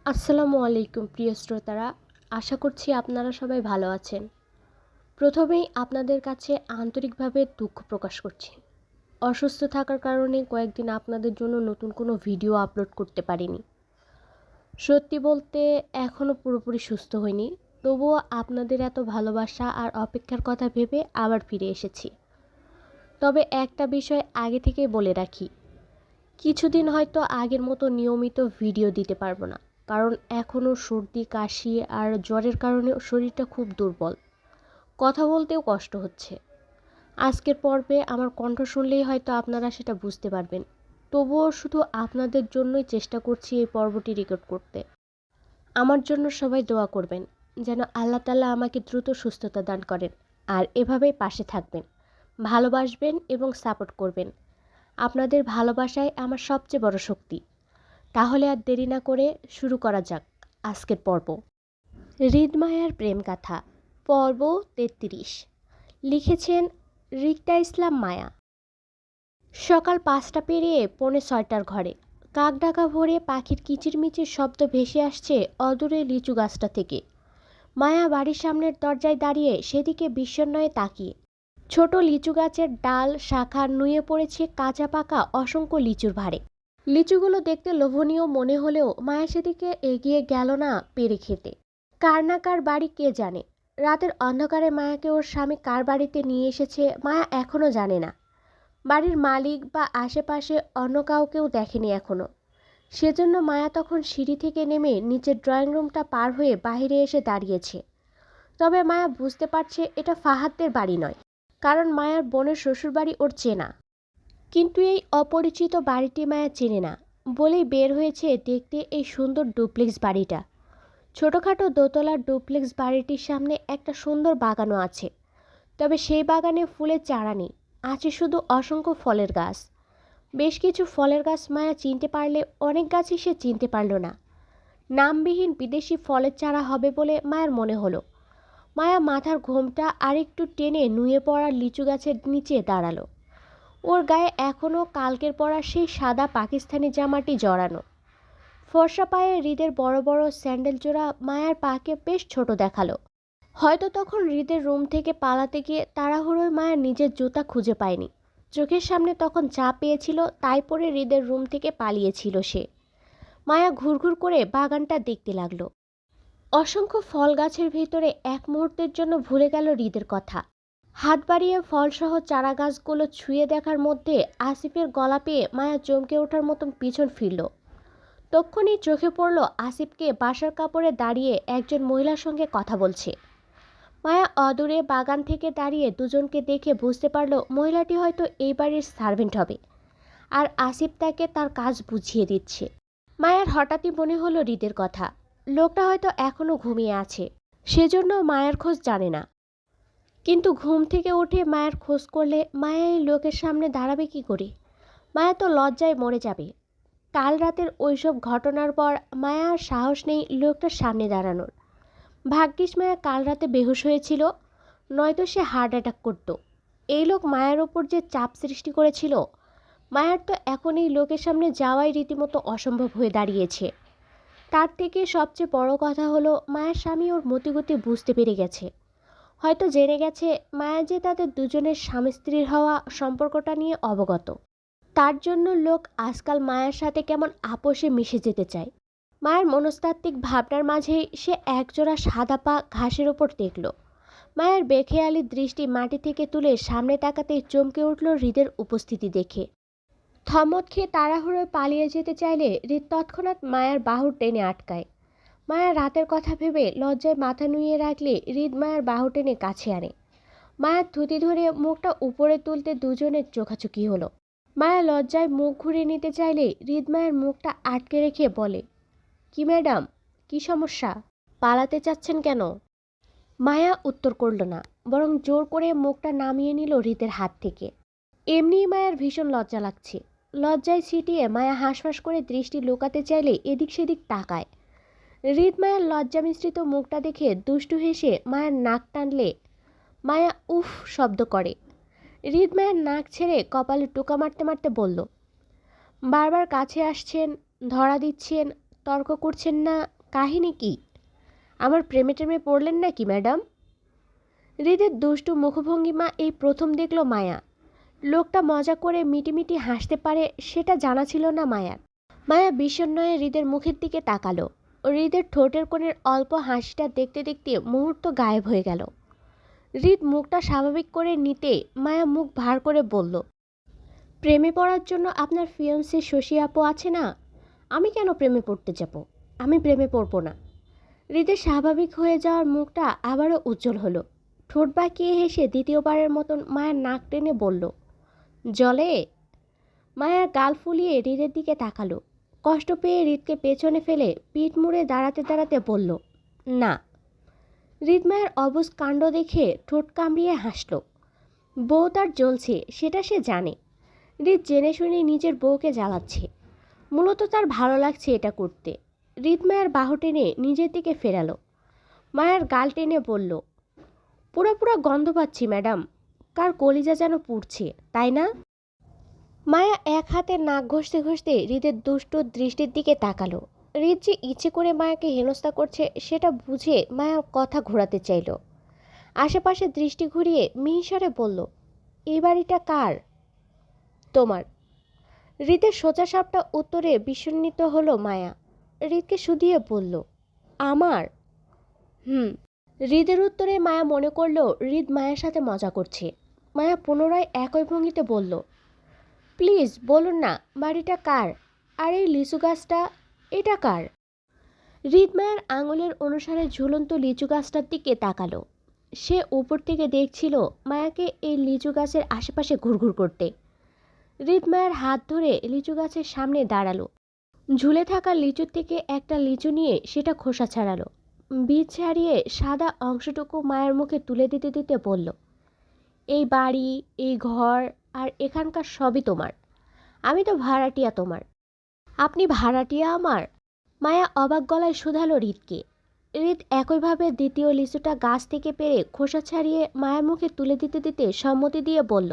আসসালামু আলাইকুম প্রিয় শ্রোতারা। আশা করছি আপনারা সবাই ভালো আছেন। প্রথমেই আপনাদের কাছে আন্তরিকভাবে দুঃখ প্রকাশ করছি। অসুস্থ থাকার কারণে কয়েকদিন আপনাদের জন্য নতুন কোনো ভিডিও আপলোড করতে পারিনি। সত্যি বলতে এখনও পুরোপুরি সুস্থ হইনি, তবুও আপনাদের এত ভালোবাসা আর অপেক্ষার কথা ভেবে আবার ফিরে এসেছি। তবে একটা বিষয় আগে থেকেই বলে রাখি, কিছুদিন হয়তো আগের মতো নিয়মিত ভিডিও দিতে পারবো না, কারণ এখনও সর্দি কাশি আর জ্বরের কারণে শরীরটা খুব দুর্বল, কথা বলতেও কষ্ট হচ্ছে। আজকের পর্বে আমার কণ্ঠ শুনলেই হয়তো আপনারা সেটা বুঝতে পারবেন। তবুও শুধু আপনাদের জন্যই চেষ্টা করছি এই পর্বটি রেকর্ড করতে। আমার জন্য সবাই দোয়া করবেন যেন আল্লাহ তাআলা আমাকে দ্রুত সুস্থতা দান করেন, আর এভাবেই পাশে থাকবেন, ভালোবাসবেন এবং সাপোর্ট করবেন। আপনাদের ভালোবাসাই আমার সবচেয়ে বড় শক্তি। তাহলে আর দেরি না করে শুরু করা যাক আজকের পর্ব। হৃদমায়ার প্রেম গাথা, পর্ব ৩৩। লিখেছেন রিক্তা ইসলাম মায়া। সকাল ৫টা পেরিয়ে পৌনে ৬টার ঘরে। কাক ডাকা ভোরে পাখির কিচিরমিচির শব্দ ভেসে আসছে অদূরে লিচু গাছটা থেকে। মায়া বাড়ির সামনের দরজায় দাঁড়িয়ে সেদিকে বিস্ময়ে তাকিয়ে। ছোট লিচু গাছের ডাল শাখা নুয়ে পড়েছে কাঁচা পাকা অসংখ্য লিচুর ভারে। লিচুগুলো দেখতে লোভনীয় মনে হলেও মায়া সেদিকে এগিয়ে গেল না পেরে খেতে। কার না কার বাড়ি কে জানে। রাতের অন্ধকারে মায়াকে ওর স্বামী কার বাড়িতে নিয়ে এসেছে মায়া এখনও জানে না। বাড়ির মালিক বা আশেপাশে অন্য কাউকেও দেখেনি এখনও। সেজন্য মায়া তখন সিঁড়ি থেকে নেমে নিচের ড্রয়িং রুমটা পার হয়ে বাইরে এসে দাঁড়িয়েছে। তবে মায়া বুঝতে পারছে এটা ফাহাদদের বাড়ি নয়, কারণ মায়ার বোনের শ্বশুরবাড়ি ওর চেনা। কিন্তু এই অপরিচিত বাড়িটি মায়া চেনে না বলেই বের হয়েছে দেখতে এই সুন্দর ডুপ্লেক্স বাড়িটা। ছোটোখাটো দোতলার ডুপ্লেক্স বাড়িটির সামনে একটা সুন্দর বাগানও আছে, তবে সেই বাগানে ফুলের চারা নেই, আছে শুধু অসংখ্য ফলের গাছ। বেশ কিছু ফলের গাছ মায়া চিনতে পারলে অনেক গাছই সে চিনতে পারল না। নামবিহীন বিদেশি ফলের চারা হবে বলে মায়ের মনে হলো। মায়া মাথার ঘোমটা আরেকটু টেনে নুয়ে পড়া লিচু গাছের নিচে দাঁড়ালো। ওর গায়ে এখনও কালকের পরা সেই সাদা পাকিস্তানি জামাটি জড়ানো। ফর্সা পায়ে হৃদের বড় বড় স্যান্ডেল জোড়া মায়ার পাকে বেশ ছোট দেখালো। হয়তো তখন হৃদের রুম থেকে পালাতে গিয়ে তাড়াহুড়োয় মায়া নিজের জুতা খুঁজে পায়নি। চোখের সামনে তখন যা পেয়েছিল তাই পরে হৃদের রুম থেকে পালিয়েছিল সে। মায়া ঘুরঘুর করে বাগানটা দেখতে লাগলো। অসংখ্য ফল গাছের ভেতরে এক মুহূর্তের জন্য ভুলে গেল হৃদের কথা। হাত বাড়িয়ে ফলসহ চারা গাছগুলো ছুঁয়ে দেখার মধ্যে আসিফের গলা পেয়ে মায়া চমকে ওঠার মতন পিছন ফিরল। তক্ষুনি চোখে পড়ল আসিফকে বাসার কাপড়ে দাঁড়িয়ে একজন মহিলার সঙ্গে কথা বলছে। মায়া অদূরে বাগান থেকে দাঁড়িয়ে দুজনকে দেখে বুঝতে পারল মহিলাটি হয়তো এই বাড়ির সার্ভেন্ট হবে, আর আসিফ তাকে তার কাজ বুঝিয়ে দিচ্ছে। মায়ার হঠাৎই মনে হলো হৃদের কথা। লোকটা হয়তো এখনও ঘুমিয়ে আছে, সেজন্য মায়ার খোঁজ জানে না। কিন্তু ঘুম থেকে উঠে মায়ের খোঁজ করলে মায়া এই লোকের সামনে দাঁড়াবে কি করে? মায়া তো লজ্জায় মরে যাবে। কাল রাতের ওইসব ঘটনার পর মায়ার সাহস নেই লোকটার সামনে দাঁড়ানোর। ভাগ্যিস মায়া কাল রাতে বেহুশ হয়েছিল, নয়তো সে হার্ট অ্যাটাক করত। এই লোক মায়ের ওপর যে চাপ সৃষ্টি করেছিল, মায়ার তো এখন এই লোকের সামনে যাওয়াই রীতিমতো অসম্ভব হয়ে দাঁড়িয়েছে। তার থেকে সবচেয়ে বড় কথা হলো মায়ের স্বামী ওর মতিগতি বুঝতে পেরে গেছে। হয়তো জেনে গেছে মায়া যে তাদের দুজনের স্বামী স্ত্রীর হওয়া সম্পর্কটা নিয়ে অবগত। তার জন্য লোক আজকাল মায়ের সাথে কেমন আপোষে মিশে যেতে চায়। মায়ের মনস্তাত্ত্বিক ভাবনার মাঝেই সে একজোড়া সাদা পা ঘাসের ওপর দেখল। মায়ের বেখেয়ালি দৃষ্টি মাটি থেকে তুলে সামনে তাকাতেই চমকে উঠল হৃদের উপস্থিতি দেখে। থমথ খেয়ে তাড়াহুড়োয় পালিয়ে যেতে চাইলে হৃদ তৎক্ষণাৎ মায়ের বাহু টেনে আটকায়। মায়ের রাতের কথা ভেবে লজ্জায় মাথা নুইয়ে রাখলে হৃদ মায়ের বাহু টেনে কাছে আনে। মায়ের থুতি ধরে মুখটা উপরে তুলতে দুজনের চোখাচোখি হলো। মায়া লজ্জায় মুখ ঘুরিয়ে নিতে চাইলে হৃদ মায়ের মুখটা আটকে রেখে বলে, কি ম্যাডাম, কি সমস্যা? পালাতে চাচ্ছেন কেন? মায়া উত্তর করল না, বরং জোর করে মুখটা নামিয়ে নিল হৃদের হাত থেকে। এমনিই মায়ের ভীষণ লজ্জা লাগছে। লজ্জায় ছিটিয়ে মায়া হাঁসফাঁস করে দৃষ্টি লুকাতে চাইলে এদিক সেদিক তাকায়। হৃদ মায়ের লজ্জা মিশ্রিত মুখটা দেখে দুষ্টু হেসে মায়ের নাক টানলে মায়া উফ শব্দ করে। হৃদ মায়ের নাক ছেড়ে কপালে টোকা মারতে মারতে বলল, বারবার কাছে আসছেন, ধরা দিচ্ছেন, তর্ক করছেন না? কাহিনী কি? আমার প্রেমে টেমে পড়লেন নাকি ম্যাডাম? হৃদের দুষ্টু মুখভঙ্গিমা এই প্রথম দেখল মায়া। লোকটা মজা করে মিটিমিটি হাসতে পারে সেটা জানা ছিল না মায়ার। মায়া বিষণ্ণয়ে হৃদের মুখের দিকে তাকালো। হৃদের ঠোঁটের কোণের অল্প হাসিটা দেখতে দেখতে মুহূর্ত গায়েব হয়ে গেল। হৃদ মুখটা স্বাভাবিক করে নিতে মায়া মুখ ভার করে বলল, প্রেমে পড়ার জন্য আপনার ফিয়ন্সে শশী আপু আছে না? আমি কেন প্রেমে পড়তে যাব? আমি প্রেমে পড়ব না। হৃদের স্বাভাবিক হয়ে যাওয়ার মুখটা আবারও উজ্জ্বল হলো। ঠোঁট বাঁকিয়ে হেসে দ্বিতীয়বারের মতন মায়ের নাক টেনে বলল, জলে? মায়া গাল ফুলিয়ে হৃদের দিকে তাকালো। কষ্ট পেয়ে হৃদকে পেছনে ফেলে পিঠ মুড়ে দাঁড়াতে দাঁড়াতে বলল, না। হৃদ মায়ের অবুঝ কাণ্ড দেখে ঠোঁট কামড়িয়ে হাসল। বউ তার জ্বলছে সেটা সে জানে। হৃদ জেনে শুনে নিজের বউকে জ্বালাচ্ছে। মূলত তার ভালো লাগছে এটা করতে। হৃদ মায়ের বাহু টেনে নিজের দিকে ফেরালো। মায়ের গাল টেনে বলল, পুরো পুরো গন্ধ পাচ্ছি ম্যাডাম। কার কলিজা যেন পুড়ছে, তাই না? মায়া এক হাতে নাক ঘষতে ঘষতে হৃদের দুষ্ট দৃষ্টির দিকে তাকালো। হৃদ যে ইচ্ছে করে মায়াকে হেনস্থা করছে সেটা বুঝে মায়া কথা ঘোরাতে চাইল। আশেপাশে দৃষ্টি ঘুরিয়ে মিহিসরে বলল, এই বাড়িটা কার? তোমার। হৃদের সোজা সাপটা উত্তরে বিস্মিত হলো মায়া। হৃদকে শুধিয়ে বলল, আমার? হৃদের উত্তরে মায়া মনে করলো হৃদ মায়ের সাথে মজা করছে। মায়া পুনরায় একই ভঙ্গিতে বলল, প্লিজ বলুন না বাড়িটা কার? আর এই লিচু গাছটা, এটা কার? হৃদ মায়ের আঙুলের অনুসারে ঝুলন্ত লিচু গাছটার দিকে তাকালো। সে উপর থেকে দেখছিল মায়াকে এই লিচু গাছের আশেপাশে ঘুরঘুর করতে। হৃদ মায়ের হাত ধরে লিচু গাছের সামনে দাঁড়ালো। ঝুলে থাকা লিচুর থেকে একটা লিচু নিয়ে সেটা খোসা ছাড়ালো। বীজ ছাড়িয়ে সাদা অংশটুকু মায়ের মুখে তুলে দিতে দিতে বলল, এই বাড়ি, এই ঘর আর এখানকার সবই তোমার। আমি তো ভাড়াটিয়া তোমার। আপনি ভাড়াটিয়া আমার? মায়া অবাক গলায় শুধালো হৃদকে। হৃদ একইভাবে দ্বিতীয় লিচুটা গাছ থেকে পেরে খোসা ছাড়িয়ে মায়ের মুখে তুলে দিতে দিতে সম্মতি দিয়ে বলল,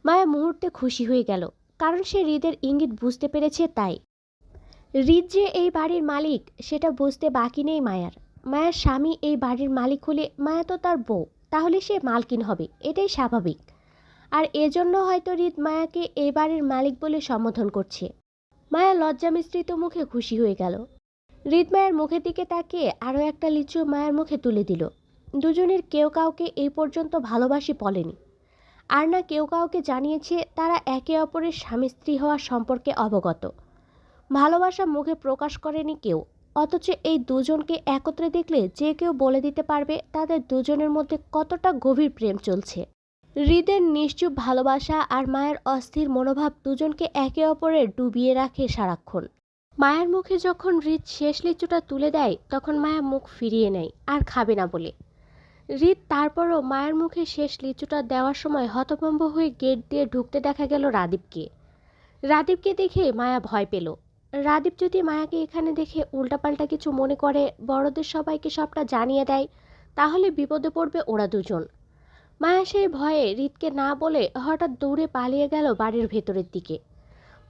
মায়া মুহূর্তে খুশি হয়ে গেল, কারণ সে হৃদের ইঙ্গিত বুঝতে পেরেছে তাই। হৃদ যে এই বাড়ির মালিক সেটা বুঝতে বাকি নেই মায়ার। মায়ার স্বামী এই বাড়ির মালিক হলে মায়া তো তার বউ, তাহলে সে মালকিন হবে, এটাই স্বাভাবিক। আর এজন্য হয়তো হৃদ মায়াকে এই বাড়ির মালিক বলে সম্বোধন করছে। মায়া লজ্জা মিশ্রিত মুখে খুশি হয়ে গেল। হৃদ মায়ের মুখের দিকে তাকিয়ে আরও একটা লিচু মায়ের মুখে তুলে দিল। দুজনের কেউ কাউকে এই পর্যন্ত ভালোবাসি বলেনি, আর না কেউ কাউকে জানিয়েছে তারা একে অপরের স্বামী স্ত্রী হওয়ার সম্পর্কে অবগত। ভালোবাসা মুখে প্রকাশ করেনি কেউ, অথচ এই দুজনকে একত্রে দেখলে যে কেউ বলে দিতে পারবে তাদের দুজনের মধ্যে কতটা গভীর প্রেম চলছে। হৃদের নিশ্চুপ ভালোবাসা আর মায়ের অস্থির মনোভাব দুজনকে একে অপরের ডুবিয়ে রাখে সারাক্ষণ। মায়ের মুখে যখন হৃদ শেষ লিচুটা তুলে দেয় তখন মায়া মুখ ফিরিয়ে নেয় আর খাবে না বলে। হৃদ তারপরও মায়ের মুখে শেষ লিচুটা দেওয়ার সময় হতভম্ব হয়ে গেট দিয়ে ঢুকতে দেখা গেল রাদীপকে। রাদীপকে দেখে মায়া ভয় পেল। রাদীপ যদি মায়াকে এখানে দেখে উল্টাপাল্টা কিছু মনে করে বড়দের সবাইকে সবটা জানিয়ে দেয় তাহলে বিপদে পড়বে ওরা দুজন। মায়া সেই ভয়ে হৃদকে না বলে হঠাৎ দৌড়ে পালিয়ে গেল বাড়ির ভেতরের দিকে।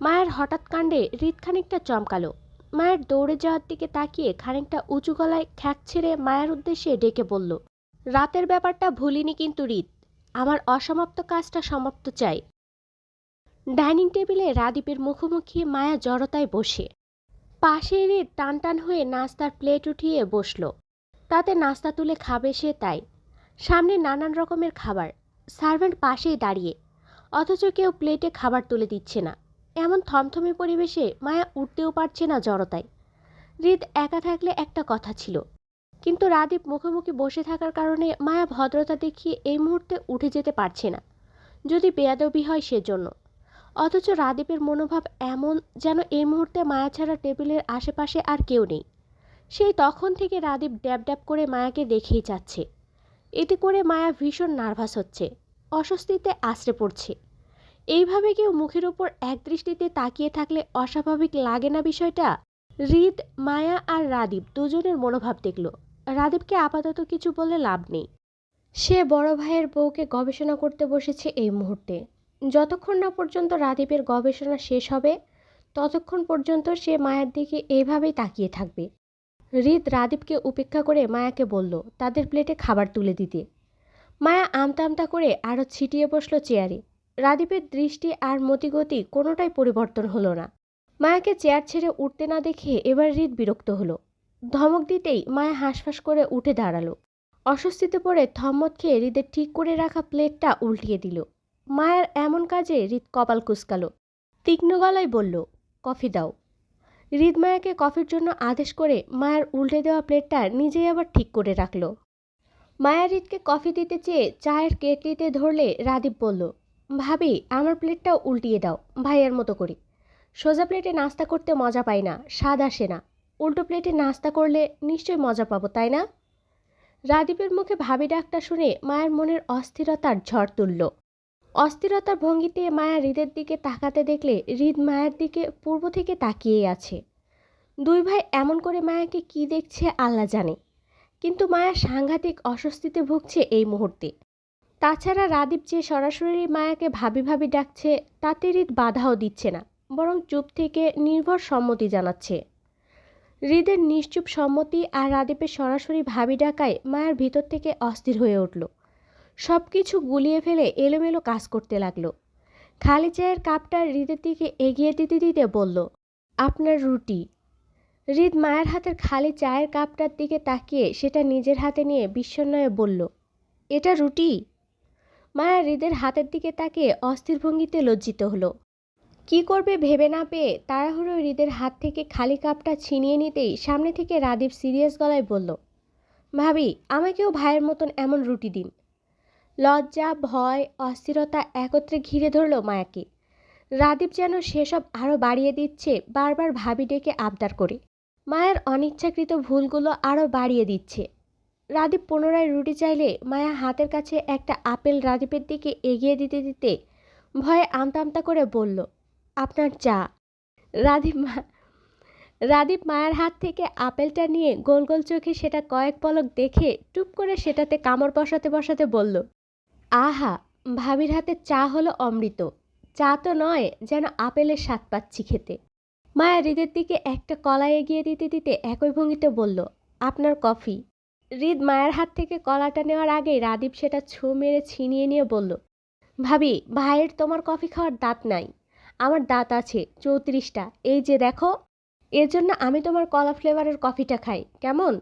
মায়ের হঠাৎ কাণ্ডে হৃদ খানিকটা চমকালো। মায়ের দৌড়ে যাওয়ার দিকে তাকিয়ে খানিকটা উঁচু গলায় খ্যাক ছেড়ে মায়ের উদ্দেশ্যে ডেকে বলল, রাতের ব্যাপারটা ভুলিনি কিন্তু হৃদ, আমার অসমাপ্ত কাজটা সমাপ্ত চাই। ডাইনিং টেবিলে রাদীপের মুখোমুখি মায়া জড়তায় বসে। পাশে হৃদ টান টান হয়ে নাস্তার প্লেট উঠিয়ে বসল। তাতে নাস্তা তুলে খাবে সে তাই। সামনে নানান রকমের খাবার, সার্ভেন্ট পাশেই দাঁড়িয়ে, অথচ কেউ প্লেটে খাবার তুলে দিচ্ছে না। এমন থমথমে পরিবেশে মায়া উঠতেও পারছে না জড়তায়। হৃদ একা থাকলে একটা কথা ছিল, কিন্তু রাদীপ মুখোমুখি বসে থাকার কারণে মায়া ভদ্রতা দেখিয়ে এই মুহূর্তে উঠে যেতে পারছে না, যদি বেয়াদবি হয় সেজন্য। অথচ রাদীপের মনোভাব এমন যেন এই মুহূর্তে মায়া ছাড়া টেবিলের আশেপাশে আর কেউ নেই। সেই তখন থেকে রাদীপ ড্যাব ড্যাব করে মায়াকে দেখেই যাচ্ছে। এতে করে মায়া ভীষণ নার্ভাস হচ্ছে, অস্বস্তিতে আছড়ে পড়ছে। এইভাবে কেউ মুখের উপর এক দৃষ্টিতে তাকিয়ে থাকলে অস্বাভাবিক লাগে না বিষয়টা? হৃদ, মায়া আর রাদীপ দুজনের মনোভাব দেখল। রাদীপকে আপাতত কিছু বলে লাভ নেই। সে বড় ভাইয়ের বউকে গবেষণা করতে বসেছে এই মুহূর্তে। যতক্ষণ না পর্যন্ত রাদীপের গবেষণা শেষ হবে ততক্ষণ পর্যন্ত সে মায়ার দিকে এইভাবেই তাকিয়ে থাকবে। হৃদ রাদীপকে উপেক্ষা করে মায়াকে বলল তাদের প্লেটে খাবার তুলে দিতে। মায়া আমতা আমতা করে আরও ছিটিয়ে বসলো চেয়ারে। রাদীপের দৃষ্টি আর মতিগতি কোনোটাই পরিবর্তন হলো না। মায়াকে চেয়ার ছেড়ে উঠতে না দেখে এবার হৃদ বিরক্ত হলো। ধমক দিতেই মায়া হাঁসফাঁস করে উঠে দাঁড়ালো। অস্বস্তিতে পড়ে থম্মত খেয়ে হৃদের ঠিক করে রাখা প্লেটটা উল্টিয়ে দিল। মায়ার এমন কাজে হৃদ কপাল কুঁচকালো। তীক্ষ্ণ গলায় বলল, কফি দাও। হৃদ মায়াকে কফির জন্য আদেশ করে মায়ার উল্টে দেওয়া প্লেটটা নিজেই আবার ঠিক করে রাখল। মায়া হৃদকে কফি দিতে চেয়ে চায়ের কেটলিতে ধরলে রাদীপ বলল, ভাবি আমার প্লেটটাও উল্টিয়ে দাও ভাইয়ের মতো করে। সোজা প্লেটে নাস্তা করতে মজা পাই না, স্বাদ আসে না। উল্টো প্লেটে নাস্তা করলে নিশ্চয়ই মজা পাবো, তাই না? রাদীপের মুখে ভাবি ডাকটা শুনে মায়ের মনের অস্থিরতার ঝড় তুলল। অস্থিরতার ভঙ্গিতে মায়া হৃদের দিকে তাকাতে দেখলে হৃদ মায়ের দিকে পূর্ব থেকে তাকিয়েই আছে। দুই ভাই এমন করে মায়াকে কি দেখছে আল্লাহ জানে, কিন্তু মায়া সাংঘাতিক অস্বস্তিতে ভুগছে এই মুহূর্তে। তাছাড়া রাদীপ যে সরাসরি মায়াকে ভাবি ভাবি ডাকছে তাতে হৃদ বাধাও দিচ্ছে না, বরং চুপ থেকে নির্ভর সম্মতি জানাচ্ছে। হৃদের নিশ্চুপ সম্মতি আর রাদীপের সরাসরি ভাবি ডাকায় মায়ার ভিতর থেকে অস্থির হয়ে উঠল। সব কিছু গুলিয়ে ফেলে এলোমেলো কাজ করতে লাগলো। খালি চায়ের কাপটা হৃদের দিকে এগিয়ে দিতে দিতে বলল, আপনার রুটি। হৃদ মায়ের হাতের খালি চায়ের কাপটার দিকে তাকিয়ে সেটা নিজের হাতে নিয়ে বিস্ময়ে বলল, এটা রুটি? মায়া হৃদের হাতের দিকে তাকিয়ে অস্থির ভঙ্গিতে লজ্জিত হলো। কি করবে ভেবে না পেয়ে তাড়াহুড়ো হৃদের হাত থেকে খালি কাপটা ছিনিয়ে নিতেই সামনে থেকে রাদীপ সিরিয়াস গলায় বলল, ভাবি আমাকেও ভাইয়ের মতন এমন রুটি দিন। লজ্জা, ভয়, অস্থিরতা একত্রে ঘিরে ধরল মায়াকে। রাদীপ যেন সেসব আরও বাড়িয়ে দিচ্ছে বারবার ভাবি ডেকে আবদার করে। মায়ার অনিচ্ছাকৃত ভুলগুলো আরও বাড়িয়ে দিচ্ছে। রাদীপ পুনরায় রুটি চাইলে মায়া হাতের কাছে একটা আপেল রাদীপের দিকে এগিয়ে দিতে দিতে ভয়ে আমতা আমতা করে বলল, আপনার চা। রাদীপ মায়ের হাত থেকে আপেলটা নিয়ে গোল গোল চোখে সেটা কয়েক পলক দেখে টুপ করে সেটাতে কামড় বসাতে বসাতে বলল, আহা, ভাবির হাতের চা হলো অমৃত। চা তো নয়, যেন আপেলের স্বাদ পাচ্ছি খেতে। মায়া হৃদের দিকে একটা কলা এগিয়ে দিতে দিতে একই ভঙ্গিতে বলল, আপনার কফি। হৃদ মায়ের হাত থেকে কলাটা নেওয়ার আগেই রাদীপ সেটা ছোঁ মেরে ছিনিয়ে নিয়ে বলল, ভাবি ভাইয়ের তোমার কফি খাওয়ার দাঁত নাই, আমার দাঁত আছে 34টা, এই যে দেখো। এর জন্য আমি তোমার কলা ফ্লেভারের কফিটা খাই, কেমন?